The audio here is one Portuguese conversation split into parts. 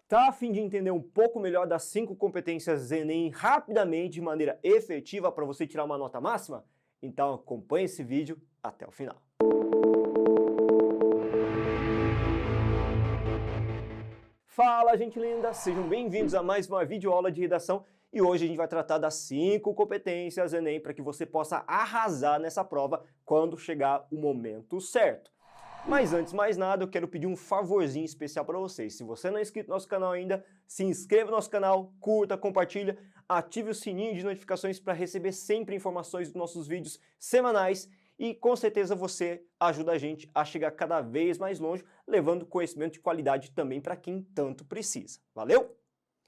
Tá a fim de entender um pouco melhor das 5 competências Enem rapidamente, de maneira efetiva, para você tirar uma nota máxima? Então acompanhe esse vídeo até o final. Fala, gente linda! Sejam bem-vindos a mais uma videoaula de redação e hoje a gente vai tratar das 5 competências Enem para que você possa arrasar nessa prova quando chegar o momento certo. Mas antes de mais nada, eu quero pedir um favorzinho especial para vocês. Se você não é inscrito no nosso canal ainda, se inscreva no nosso canal, curta, compartilha, ative o sininho de notificações para receber sempre informações dos nossos vídeos semanais e com certeza você ajuda a gente a chegar cada vez mais longe, levando conhecimento de qualidade também para quem tanto precisa. Valeu?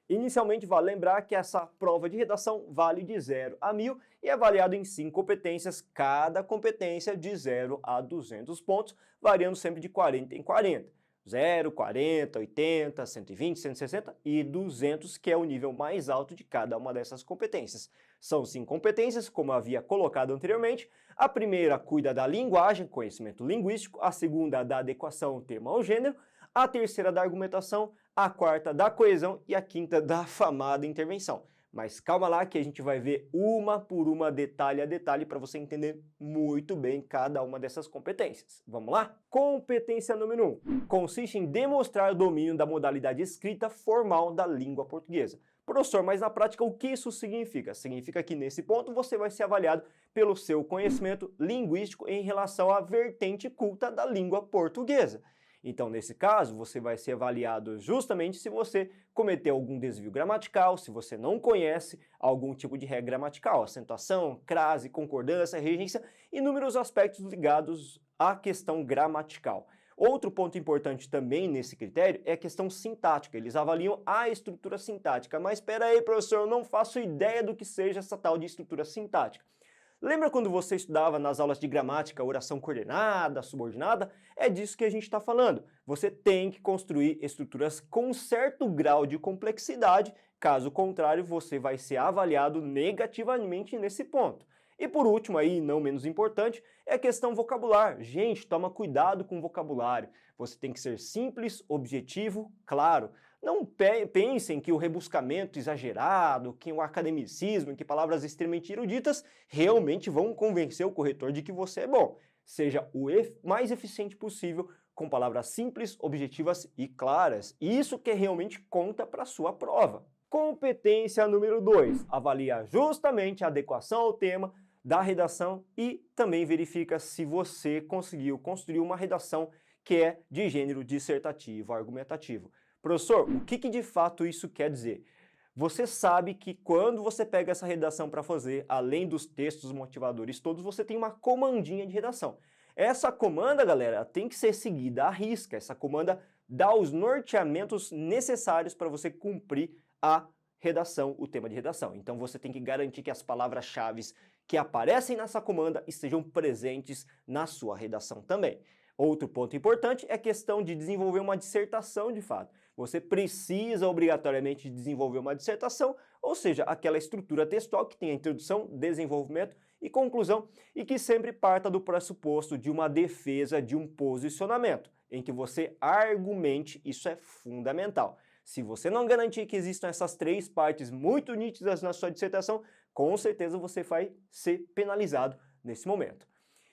Inicialmente, vale lembrar que essa prova de redação vale de 0 a 1000 e é avaliado em 5 competências, cada competência de 0 a 200 pontos, variando sempre de 40 em 40. 0, 40, 80, 120, 160 e 200, que é o nível mais alto de cada uma dessas competências. São 5 competências, como eu havia colocado anteriormente. A primeira cuida da linguagem, conhecimento linguístico, a segunda da adequação termo ao gênero, a terceira da argumentação, a quarta da coesão e a quinta da afamada intervenção. Mas calma lá que a gente vai ver uma por uma, detalhe a detalhe, para você entender muito bem cada uma dessas competências. Vamos lá? Competência número 1. Consiste em demonstrar o domínio da modalidade escrita formal da língua portuguesa. Professor, mas na prática o que isso significa? Significa que nesse ponto você vai ser avaliado pelo seu conhecimento linguístico em relação à vertente culta da língua portuguesa. Então, nesse caso, você vai ser avaliado justamente se você cometeu algum desvio gramatical, se você não conhece algum tipo de regra gramatical, acentuação, crase, concordância, regência, inúmeros aspectos ligados à questão gramatical. Outro ponto importante também nesse critério é a questão sintática. Eles avaliam a estrutura sintática. Mas espera aí, professor, eu não faço ideia do que seja essa tal de estrutura sintática. Lembra quando você estudava nas aulas de gramática, oração coordenada, subordinada? É disso que a gente está falando. Você tem que construir estruturas com certo grau de complexidade, caso contrário você vai ser avaliado negativamente nesse ponto. E por último aí, não menos importante, é a questão vocabular. Gente, toma cuidado com o vocabulário. Você tem que ser simples, objetivo, claro. Não pensem que o rebuscamento exagerado, que o academicismo, que palavras extremamente eruditas realmente vão convencer o corretor de que você é bom. Seja o mais eficiente possível com palavras simples, objetivas e claras. Isso que realmente conta para a sua prova. Competência número 2. Avalia justamente a adequação ao tema da redação e também verifica se você conseguiu construir uma redação que é de gênero dissertativo, argumentativo. Professor, o que de fato isso quer dizer? Você sabe que quando você pega essa redação para fazer, além dos textos motivadores todos, você tem uma comandinha de redação. Essa comanda, galera, tem que ser seguida à risca. Essa comanda dá os norteamentos necessários para você cumprir a redação, o tema de redação. Então você tem que garantir que as palavras-chave que aparecem nessa comanda estejam presentes na sua redação também. Outro ponto importante é a questão de desenvolver uma dissertação de fato. Você precisa obrigatoriamente desenvolver uma dissertação, ou seja, aquela estrutura textual que tem a introdução, desenvolvimento e conclusão e que sempre parta do pressuposto de uma defesa de um posicionamento, em que você argumente, isso é fundamental. Se você não garantir que existam essas 3 partes muito nítidas na sua dissertação, com certeza você vai ser penalizado nesse momento.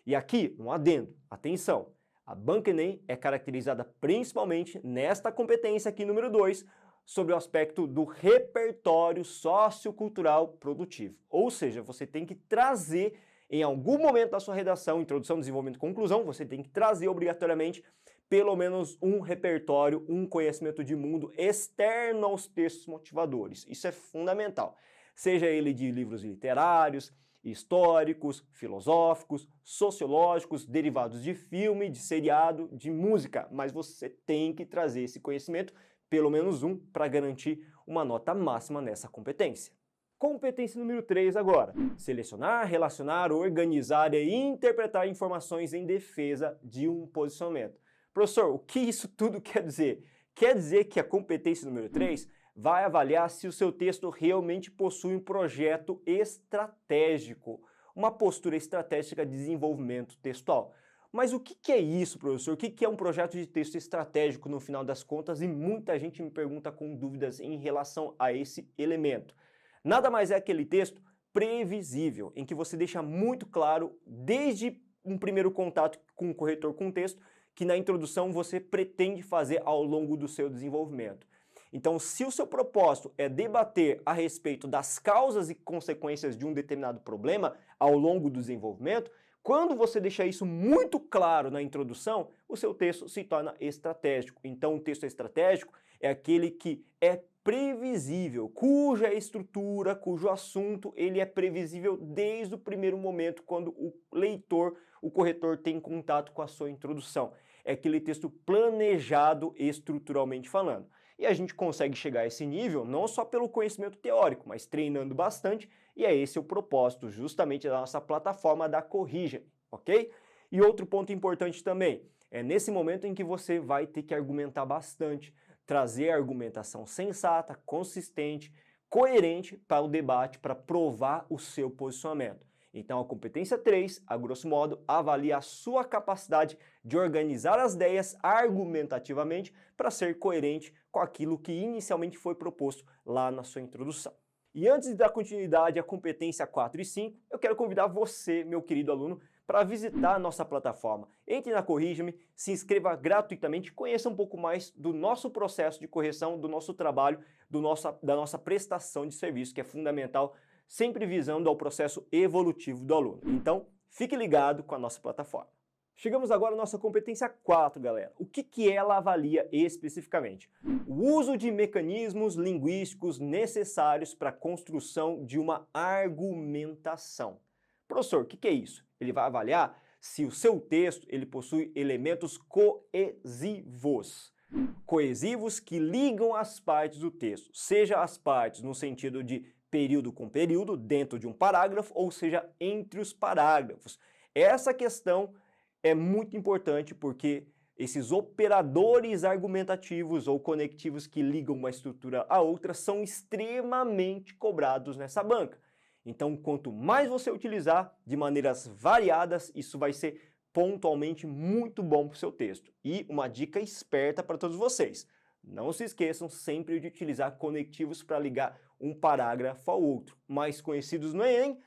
E aqui, um adendo, atenção, a banca Enem é caracterizada principalmente nesta competência aqui, número 2, sobre o aspecto do repertório sociocultural produtivo. Ou seja, você tem que trazer em algum momento da sua redação, introdução, desenvolvimento, conclusão, você tem que trazer obrigatoriamente pelo menos um repertório, um conhecimento de mundo externo aos textos motivadores. Isso é fundamental. Seja ele de livros literários, históricos, filosóficos, sociológicos, derivados de filme, de seriado, de música, mas você tem que trazer esse conhecimento, pelo menos um, para garantir uma nota máxima nessa competência. Competência número 3 agora. Selecionar, relacionar, organizar e interpretar informações em defesa de um posicionamento. Professor, o que isso tudo quer dizer? Quer dizer que a competência número 3 vai avaliar se o seu texto realmente possui um projeto estratégico, uma postura estratégica de desenvolvimento textual. Mas o que é isso, professor? O que é um projeto de texto estratégico no final das contas? E muita gente me pergunta com dúvidas em relação a esse elemento. Nada mais é aquele texto previsível, em que você deixa muito claro, desde um primeiro contato com o corretor com o texto, que na introdução você pretende fazer ao longo do seu desenvolvimento. Então, se o seu propósito é debater a respeito das causas e consequências de um determinado problema ao longo do desenvolvimento, quando você deixa isso muito claro na introdução, o seu texto se torna estratégico. Então, o texto estratégico é aquele que é previsível, cuja estrutura, cujo assunto, ele é previsível desde o primeiro momento quando o leitor, o corretor tem contato com a sua introdução. É aquele texto planejado estruturalmente falando. E a gente consegue chegar a esse nível não só pelo conhecimento teórico, mas treinando bastante, e é esse o propósito justamente da nossa plataforma da Corrija, ok? E outro ponto importante também, é nesse momento em que você vai ter que argumentar bastante, trazer argumentação sensata, consistente, coerente para o debate, para provar o seu posicionamento. Então a competência 3, a grosso modo, avalia a sua capacidade de organizar as ideias argumentativamente para ser coerente com aquilo que inicialmente foi proposto lá na sua introdução. E antes de dar continuidade à competência 4 e 5, eu quero convidar você, meu querido aluno, para visitar a nossa plataforma. Entre na Corrija-me, se inscreva gratuitamente, conheça um pouco mais do nosso processo de correção, do nosso trabalho, da nossa prestação de serviço, que é fundamental, sempre visando ao processo evolutivo do aluno. Então, fique ligado com a nossa plataforma. Chegamos agora à nossa competência 4, galera. O que ela avalia especificamente? O uso de mecanismos linguísticos necessários para a construção de uma argumentação. Professor, o que é isso? Ele vai avaliar se o seu texto ele possui elementos coesivos. Coesivos que ligam as partes do texto, seja as partes no sentido de período com período, dentro de um parágrafo, ou seja, entre os parágrafos. Essa questão é muito importante porque esses operadores argumentativos ou conectivos que ligam uma estrutura a outra são extremamente cobrados nessa banca. Então, quanto mais você utilizar de maneiras variadas, isso vai ser pontualmente muito bom para o seu texto. E uma dica esperta para todos vocês. Não se esqueçam sempre de utilizar conectivos para ligar um parágrafo ao outro, mais conhecidos no Enem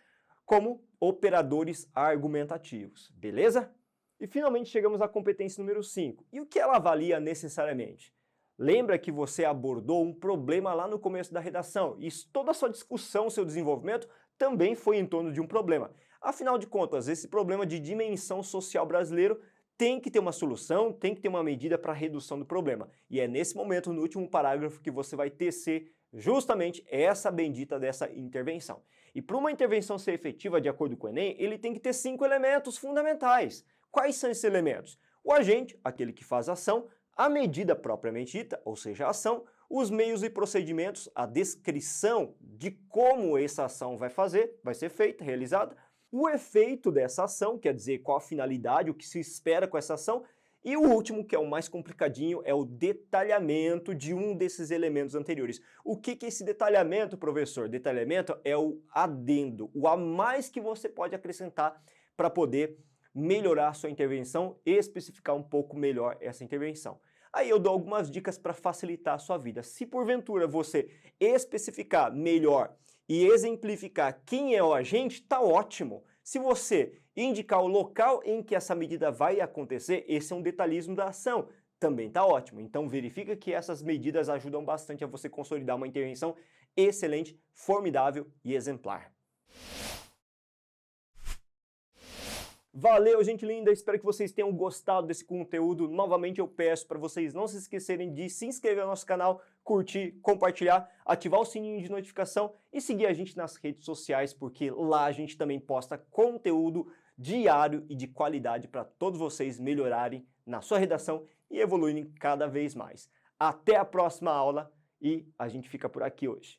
como operadores argumentativos, beleza? E finalmente chegamos à competência número 5. E o que ela avalia necessariamente? Lembra que você abordou um problema lá no começo da redação e toda a sua discussão, seu desenvolvimento também foi em torno de um problema. Afinal de contas, esse problema de dimensão social brasileiro tem que ter uma solução, tem que ter uma medida para a redução do problema. E é nesse momento, no último parágrafo, que você vai tecer justamente essa bendita dessa intervenção. E para uma intervenção ser efetiva, de acordo com o Enem, ele tem que ter 5 elementos fundamentais. Quais são esses elementos? O agente, aquele que faz a ação, a medida propriamente dita, ou seja, a ação, os meios e procedimentos, a descrição de como essa ação vai ser feita, realizada, o efeito dessa ação, quer dizer, qual a finalidade, o que se espera com essa ação, e o último, que é o mais complicadinho, é o detalhamento de um desses elementos anteriores. O que é esse detalhamento, professor? Detalhamento é o adendo, o a mais que você pode acrescentar para poder melhorar a sua intervenção e especificar um pouco melhor essa intervenção. Aí eu dou algumas dicas para facilitar a sua vida. Se porventura você especificar melhor e exemplificar quem é o agente, tá ótimo. Se você indicar o local em que essa medida vai acontecer, esse é um detalhismo da ação, também tá ótimo. Então verifica que essas medidas ajudam bastante a você consolidar uma intervenção excelente, formidável e exemplar. Valeu, gente linda! Espero que vocês tenham gostado desse conteúdo. Novamente eu peço para vocês não se esquecerem de se inscrever no nosso canal, curtir, compartilhar, ativar o sininho de notificação e seguir a gente nas redes sociais, porque lá a gente também posta conteúdo diário e de qualidade para todos vocês melhorarem na sua redação e evoluírem cada vez mais. Até a próxima aula e a gente fica por aqui hoje.